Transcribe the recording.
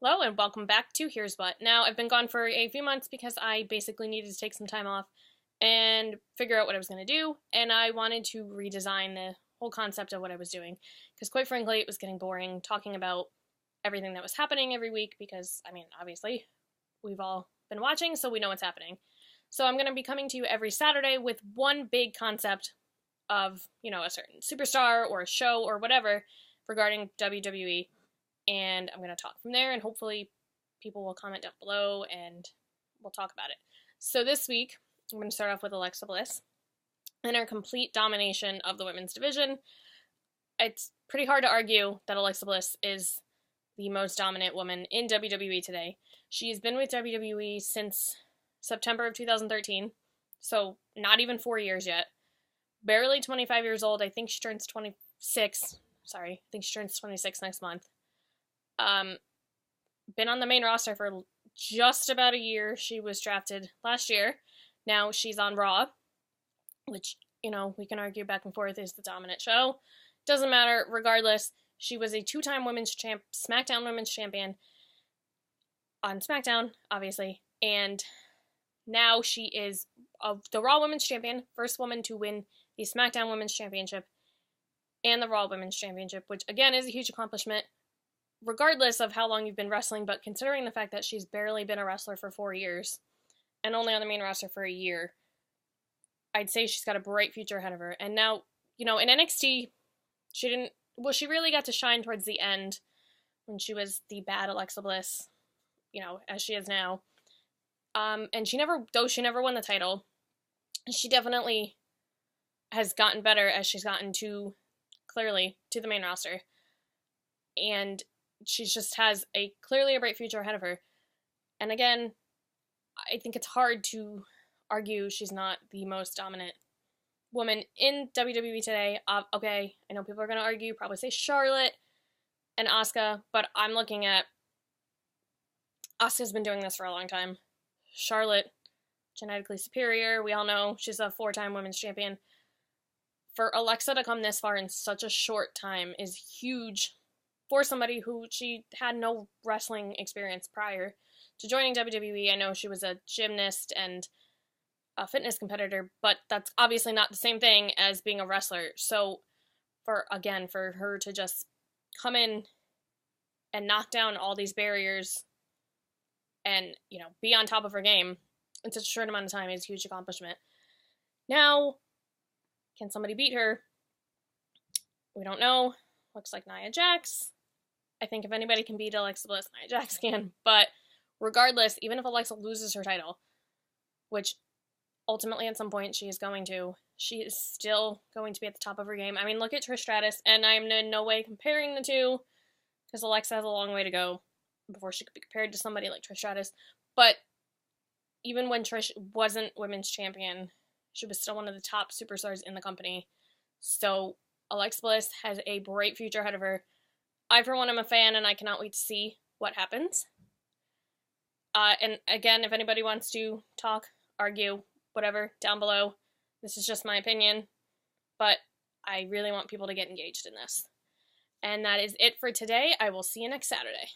Hello and welcome back to Here's What. Now, I've been gone for a few months because I basically needed to take some time off and figure out what I was going to do, and I wanted to redesign the whole concept of what I was doing because, quite frankly, it was getting boring talking about everything that was happening every week because, obviously, we've all been watching, so we know what's happening. So I'm going to be coming to you every Saturday with one big concept of, a certain superstar or a show or whatever regarding WWE, and I'm going to talk from there, and hopefully people will comment down below, and we'll talk about it. So this week, I'm going to start off with Alexa Bliss and her complete domination of the women's division. It's pretty hard to argue that Alexa Bliss is the most dominant woman in WWE today. She's been with WWE since September of 2013, so not even 4 years yet. Barely 25 years old. I think she turns 26. Sorry, I think she turns 26 next month. Been on the main roster for just about a year. She was drafted last year. Now she's on Raw, which, we can argue back and forth is the dominant show. Doesn't matter. Regardless, she was a two-time SmackDown Women's Champion on SmackDown, obviously. And now she is the Raw Women's Champion, first woman to win the SmackDown Women's Championship and the Raw Women's Championship, which, again, is a huge accomplishment, regardless of how long you've been wrestling, but considering the fact that she's barely been a wrestler for 4 years and only on the main roster for a year, I'd say she's got a bright future ahead of her. And now, in NXT, she really got to shine towards the end when she was the bad Alexa Bliss, as she is now. And she never won the title, she definitely has gotten better as she's gotten clearly to the main roster. And she just has clearly a bright future ahead of her. And again, I think it's hard to argue she's not the most dominant woman in WWE today. Okay, I know people are going to argue, probably say Charlotte and Asuka, but I'm looking at Asuka's been doing this for a long time. Charlotte, genetically superior. We all know she's a 4-time women's champion. For Alexa to come this far in such a short time is huge for somebody who she had no wrestling experience prior to joining WWE. I know she was a gymnast and a fitness competitor, but that's obviously not the same thing as being a wrestler. So for her to just come in and knock down all these barriers and, be on top of her game in such a short amount of time is a huge accomplishment. Now, can somebody beat her? We don't know. Looks like Nia Jax. I think if anybody can beat Alexa Bliss, Nia Jax can. But regardless, even if Alexa loses her title, which ultimately at some point she is still going to be at the top of her game. Look at Trish Stratus, and I'm in no way comparing the two, because Alexa has a long way to go before she could be compared to somebody like Trish Stratus. But even when Trish wasn't women's champion, she was still one of the top superstars in the company. So Alexa Bliss has a bright future ahead of her. I, for one, am a fan, and I cannot wait to see what happens. And again, if anybody wants to talk, argue, whatever, down below, this is just my opinion, but I really want people to get engaged in this. And that is it for today. I will see you next Saturday.